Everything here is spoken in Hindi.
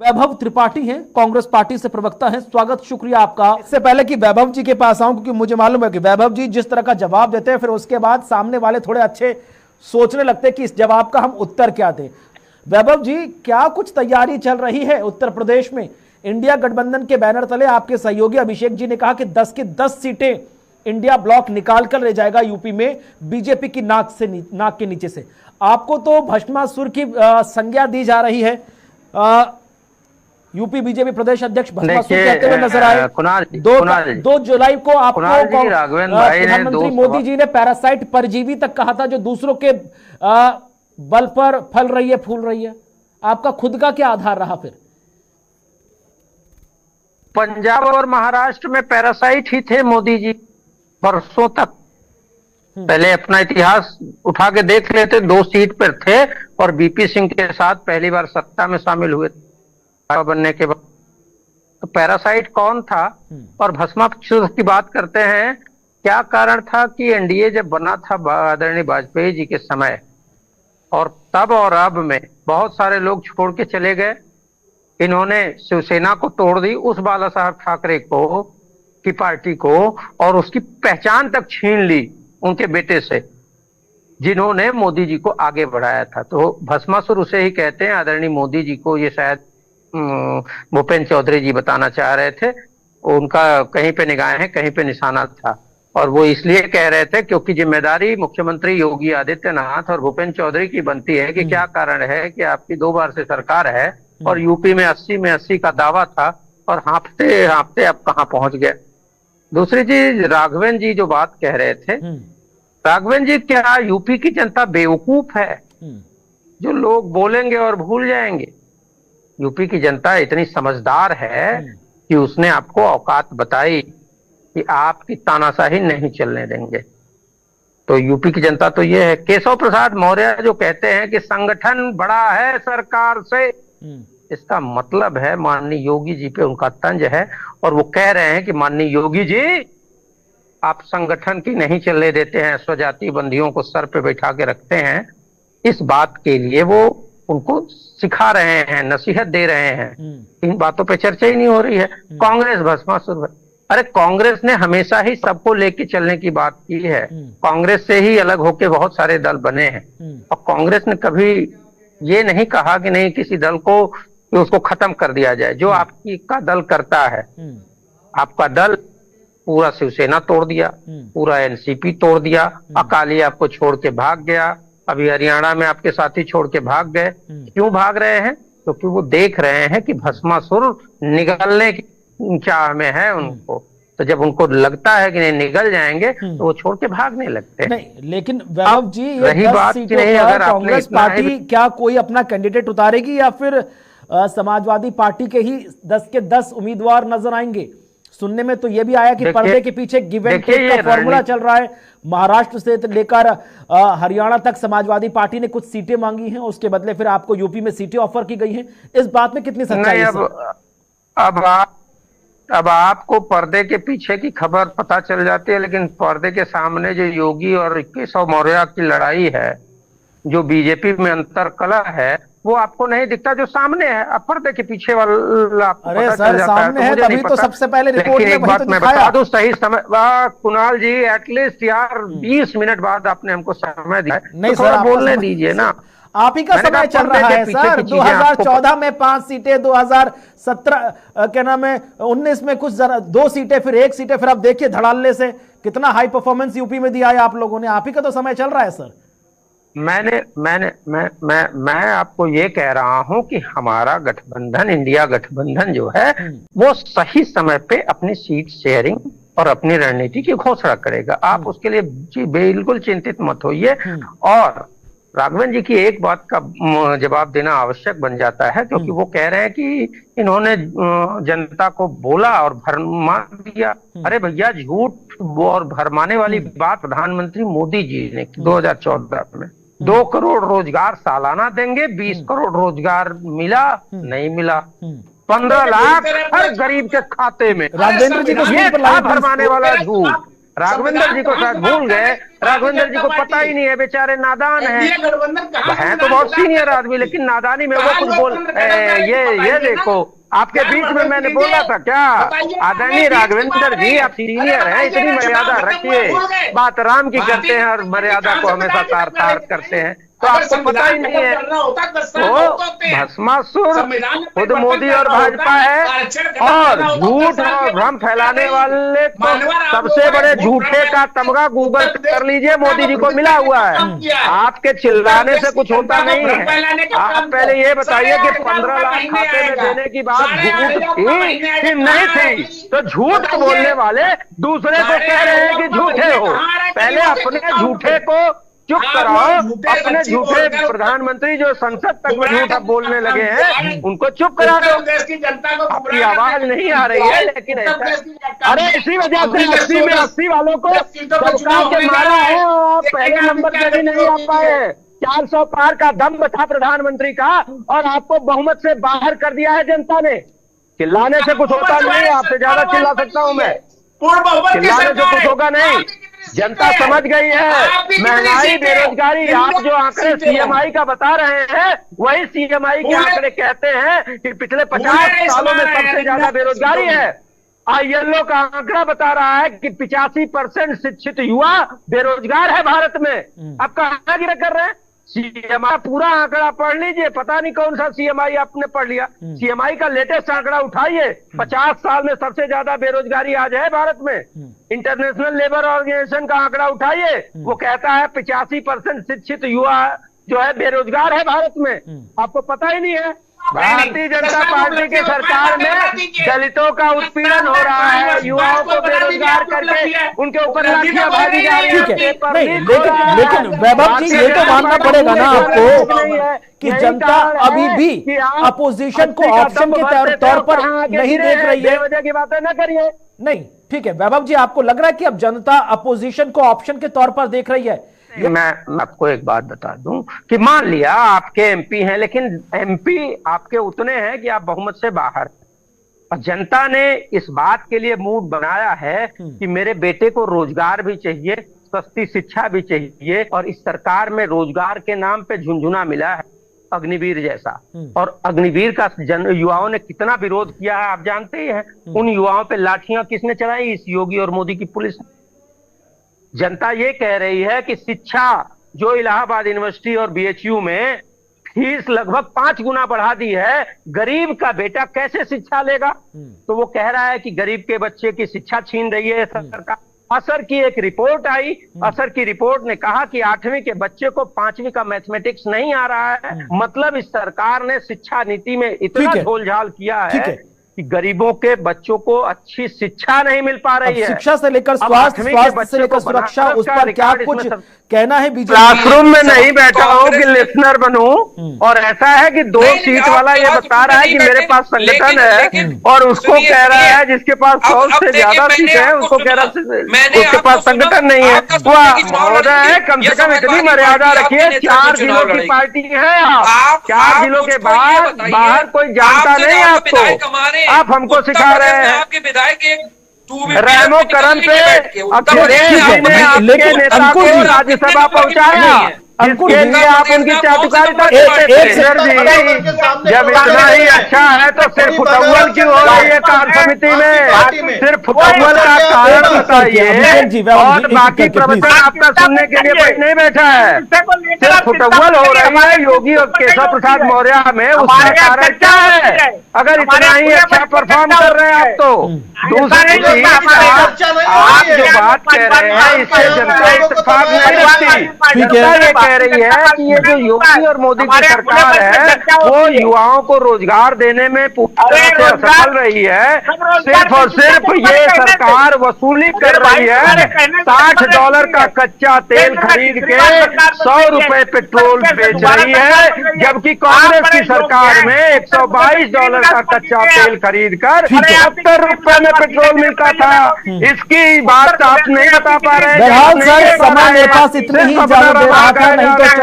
वैभव त्रिपाठी हैं, कांग्रेस पार्टी से प्रवक्ता हैं। स्वागत, शुक्रिया आपका। इससे पहले कि वैभव जी के पास आऊं, क्योंकि मुझे मालूम है कि वैभव जी जिस तरह का जवाब देते हैं, फिर उसके बाद सामने वाले थोड़े अच्छे सोचने लगते हैं कि इस जवाब का हम उत्तर क्या दें। वैभव जी, क्या कुछ तैयारी चल रही है उत्तर प्रदेश में? इंडिया गठबंधन के बैनर तले आपके सहयोगी अभिषेक जी ने कहा कि 10 की 10 सीटें इंडिया ब्लॉक निकाल कर ले जाएगा यूपी में बीजेपी की नाक के नीचे से। आपको तो भस्मासुर की संज्ञा दी जा रही है। यूपी बीजेपी प्रदेश अध्यक्ष भस्मासुर कहते हुए नजर आए। 2 जुलाई को आपको प्रधानमंत्री मोदी जी ने पैरासाइट परजीवी तक कहा था, जो दूसरों के बल पर फल रही है, फूल रही है। आपका खुद का क्या आधार रहा फिर? पंजाब और महाराष्ट्र में पैरासाइट ही थे मोदी जी बरसों तक। पहले अपना इतिहास उठा के देख लेते, 2 सीट पर थे और बीपी सिंह के साथ पहली बार सत्ता में शामिल हुए बनने के बाद। तो पैरासाइट कौन था? और भस्मासुर की बात करते हैं, क्या कारण था कि एनडीए जब बना था आदरणीय वाजपेयी जी के समय, और तब और अब में बहुत सारे लोग छोड़ के चले गए। इन्होंने शिवसेना को तोड़ दी, उस बाला साहब ठाकरे को की पार्टी को, और उसकी पहचान तक छीन ली उनके बेटे से, जिन्होंने मोदी जी को आगे बढ़ाया था। तो भस्मासुर उसे ही कहते हैं। आदरणीय मोदी जी को ये शायद भूपेंद्र चौधरी जी बताना चाह रहे थे। उनका कहीं पे निगाहें हैं, कहीं पे निशाना था, और वो इसलिए कह रहे थे क्योंकि जिम्मेदारी मुख्यमंत्री योगी आदित्यनाथ और भूपेंद्र चौधरी की बनती है कि क्या कारण है कि आपकी 2 बार से सरकार है और यूपी में 80 में 80 का दावा था, और हाँफते हाँफते अब कहाँ पहुंच गए। दूसरी चीज, राघवन जी जो बात कह रहे थे, राघवन जी, क्या यूपी की जनता बेवकूफ है जो लोग बोलेंगे और भूल जाएंगे? यूपी की जनता इतनी समझदार है कि उसने आपको औकात बताई कि आपकी तानाशाही नहीं चलने देंगे। तो यूपी की जनता तो ये है। केशव प्रसाद मौर्य जो कहते हैं कि संगठन बड़ा है सरकार से, इसका मतलब है माननीय योगी जी पे उनका तंज है, और वो कह रहे हैं कि माननीय योगी जी आप संगठन की नहीं चलने देते हैं, स्वजाति बंदियों को सर पे बैठा के रखते हैं। इस बात के लिए वो उनको सिखा रहे हैं, नसीहत दे रहे हैं। इन बातों पे चर्चा ही नहीं हो रही है। कांग्रेस भस्मासुर है। अरे कांग्रेस ने हमेशा ही सबको लेके चलने की बात की है। कांग्रेस से ही अलग होके बहुत सारे दल बने हैं, और कांग्रेस ने कभी ये नहीं कहा कि नहीं किसी दल को कि उसको खत्म कर दिया जाए। जो आपकी का दल करता है, आपका दल पूरा शिवसेना तोड़ दिया, पूरा एनसीपी तोड़ दिया, अकाली आपको छोड़ के भाग गया, अभी हरियाणा में आपके साथी छोड़ के भाग गए। क्यों भाग रहे हैं? क्योंकि वो देख रहे हैं कि भस्मासुर निगलने की चाह में है उनको। तो जब उनको लगता है कि नहीं निगल जाएंगे, तो वो छोड़ के भागने लगते हैं। नहीं, लेकिन वैभव जी, ये रही बात कि नहीं, अगर कांग्रेस पार्टी क्या कोई अपना कैंडिडेट उतारेगी, या फिर समाजवादी पार्टी के ही 10 के 10 उम्मीदवार नजर आएंगे? सुनने में तो यह भी आया कि पर्दे के पीछे गिव एंड टेक का फॉर्मूला चल रहा है। महाराष्ट्र से लेकर हरियाणा तक समाजवादी पार्टी ने कुछ सीटें मांगी हैं, उसके बदले फिर आपको यूपी में सीटें ऑफर की गई हैं। इस बात में कितनी सच्चाई है? अब आपको पर्दे के पीछे की खबर पता चल जाती है, लेकिन पर्दे के सामने जो योगी और केशव मौर्य की लड़ाई है, जो बीजेपी में अंतर कला है, वो आपको नहीं दिखता। जो सामने है, अब पर्दे के पीछे वाला आपको पता चल जाता सामने है, तभी तो सबसे पहले रिपोर्ट में एक बात मैं बता दूं, सही समय, कुणाल जी एटलीस्ट यार 20 मिनट बाद आपने हमको समय दिया, नहीं तो थोड़ा बोलने दीजिए ना। आप ही का समय चल रहा है सर। 2014 में 5 सीटें, 2017 क्या नाम है 19 में कुछ 2 सीटें, फिर 1 सीटें, फिर आप देखिए धड़ाल्ले से कितना हाई परफॉर्मेंस यूपी में दिया है आप लोगों ने। आप ही का तो समय चल रहा है सर। मैं आपको ये कह रहा हूं कि हमारा गठबंधन, इंडिया गठबंधन जो है, वो सही समय पे अपनी सीट शेयरिंग और अपनी रणनीति की घोषणा करेगा। आप उसके लिए बिल्कुल चिंतित मत होइए। और राघवन जी की एक बात का जवाब देना आवश्यक बन जाता है, क्योंकि वो कह रहे हैं कि इन्होंने जनता को बोला और भरमा दिया। अरे भैया, झूठ और भरमाने वाली बात प्रधानमंत्री मोदी जी ने 2014 में 2 करोड़ रोजगार सालाना देंगे, 20 करोड़ रोजगार मिला नहीं मिला, 15 लाख हर गरीब के खाते में। राजेंद्र जी को ये था भरमाने वाला झूठ। राघवेंद्र जी को शायद भूल गए। राघवेंद्र जी को पता ही नहीं है, बेचारे नादान हैं तो बहुत सीनियर आदमी, लेकिन नादानी में वो कुछ बोल ये देखो, आपके बीच में मैंने बोला था क्या, आदरणीय राघवेंद्र जी आप सीनियर हैं, इतनी मर्यादा रखिए। बात राम की करते हैं और मर्यादा को हमेशा तार तार करते हैं, तो आपको पता ही नहीं है। तो भस्मासुर खुद मोदी और भाजपा है, और झूठ और भ्रम फैलाने वाले तो सबसे बड़े झूठे का तमगा गूगल कर लीजिए, मोदी जी को मिला हुआ है। आपके चिल्लाने से कुछ होता नहीं है। आप पहले ये बताइए कि 15 लाख खाते में देने की बात झूठ थी कि नहीं थी? तो झूठ बोलने वाले दूसरे को कह रहे हैं कि झूठे हो। पहले अपने झूठे को चुप कराओ। अपने झूठे प्रधानमंत्री जो संसद तक में झूठा बोलने लगे हैं, उनको चुप करा दो। आपकी आवाज नहीं आ रही है, लेकिन अरे इसी वजह से 80 में 80 वालों को सरकार के मारा है, और पहले नंबर पे भी नहीं आ पाए। 400 पार का दम था प्रधानमंत्री का, और आपको बहुमत से बाहर कर दिया है जनता ने। चिल्लाने से कुछ होता नहीं, आपसे ज्यादा चिल्ला सकता हूं मैं, चिल्लाने से कुछ होगा नहीं। जनता समझ गई है महंगाई, बेरोजगारी। आप जो आंकड़े सीएमआई का बता रहे हैं, वही सीएमआई के आंकड़े कहते हैं कि पिछले 50 सालों में सबसे ज्यादा बेरोजगारी है। आईएलओ का आंकड़ा बता रहा है कि 85% शिक्षित युवा बेरोजगार है भारत में। आप कहां गिरफ्त कर रहे हैं? सीएमआई पूरा आंकड़ा पढ़ लीजिए, पता नहीं कौन सा सीएमआई आपने पढ़ लिया। सीएमआई का लेटेस्ट आंकड़ा उठाइए, 50 साल में सबसे ज्यादा बेरोजगारी आज है भारत में। इंटरनेशनल लेबर ऑर्गेनाइजेशन का आंकड़ा उठाइए, वो कहता है 85% शिक्षित युवा जो है बेरोजगार है भारत में। आपको पता ही नहीं है? भारतीय जनता पार्टी की सरकार में दलितों का उत्पीड़न हो रहा है, युवाओं को बेरोजगार करके उनके ऊपर लाठियां भागी जा रही है। लेकिन वैभव जी ये तो मानना पड़ेगा ना आपको कि जनता अभी भी अपोजिशन को ऑप्शन के तौर पर नहीं देख रही है। वजह की बातें न करिए। नहीं ठीक है वैभव जी, आपको लग रहा है कि अब जनता अपोजिशन को ऑप्शन के तौर पर देख रही है? मैं आपको एक बात बता दूं कि मान लिया आपके एमपी हैं, लेकिन एमपी आपके उतने हैं कि आप बहुमत से बाहर, और जनता ने इस बात के लिए मूड बनाया है कि मेरे बेटे को रोजगार भी चाहिए, सस्ती शिक्षा भी चाहिए, और इस सरकार में रोजगार के नाम पे झुनझुना मिला है अग्निवीर जैसा। और अग्निवीर का युवाओं ने कितना विरोध किया है आप जानते ही हैं। उन युवाओं पे लाठियां किसने चलाई? इस योगी और मोदी की पुलिस। जनता ये कह रही है कि शिक्षा जो इलाहाबाद यूनिवर्सिटी और बीएचयू में फीस लगभग 5 गुना बढ़ा दी है, गरीब का बेटा कैसे शिक्षा लेगा? तो वो कह रहा है कि गरीब के बच्चे की शिक्षा छीन रही है सरकार। असर की एक रिपोर्ट आई, असर की रिपोर्ट ने कहा कि 8वीं के बच्चे को 5वीं का मैथमेटिक्स नहीं आ रहा है। मतलब इस सरकार ने शिक्षा नीति में इतना झोलझाल किया है कि गरीबों के बच्चों को अच्छी शिक्षा नहीं मिल पा रही है। शिक्षा से लेकर स्वास्थ्य से लेकर सुरक्षा, उस पर क्या कुछ कहना है? बीजेपी क्लासरूम में नहीं बैठा हूँ कि लिसनर बनूं, और ऐसा है कि 2 सीट वाला ये बता रहा है कि मेरे पास संगठन है, और उसको कह रहा है जिसके पास 100 से ज्यादा सीट है, उसको कह रहा है उसके पास संगठन नहीं है। वह महोदय कम से कम इतनी मर्यादा रखिए। 4 जिलों की पार्टी है आप, 4 जिलों के बाद बाहर कोई जानता नहीं आपको, आप हमको सिखा रहे हैं। आपके विधायक रहमो करम पे अखिलेश जी ने आपके नेता को राज्यसभा पहुंचाया, इसके लिए आप उनकी चाटुकारिता करते थे। सर जी जब इतना ही अच्छा है तो सिर्फ फुटबॉल क्यों हो रही है कार्य समिति में? सिर्फ फुटबॉल का कारण बताइए, और बाकी प्रवचन आपका सुनने के लिए कोई नहीं बैठा है। सिर्फ फुटबॉल हो रही है योगी और केशव प्रसाद मौर्य में, उसका कारण क्या है? अगर इतना ही अच्छा परफॉर्म कर रहे हैं आप तो। दूसरी चीज, आप जो बात कह रहे हैं इससे जनता इत्तेफाक नहीं रखती। जनता ये कह रही है कि ये जो योगी और मोदी की सरकार है वो युवाओं को रोजगार देने में पूरी तरह से असफल रही है। सिर्फ और सिर्फ ये सरकार वसूली कर रही है। $60 का कच्चा तेल खरीद के ₹100 पेट्रोल बेच रही है, जबकि कांग्रेस की सरकार में $122 का कच्चा तेल खरीद कर ₹70 में पेट्रोल मिलता था। इसकी बात आप नहीं बता पा रहे हैं। बहरहाल सर, समय मेरे पास इतनी ही इजाजत दे रहा था, नहीं तो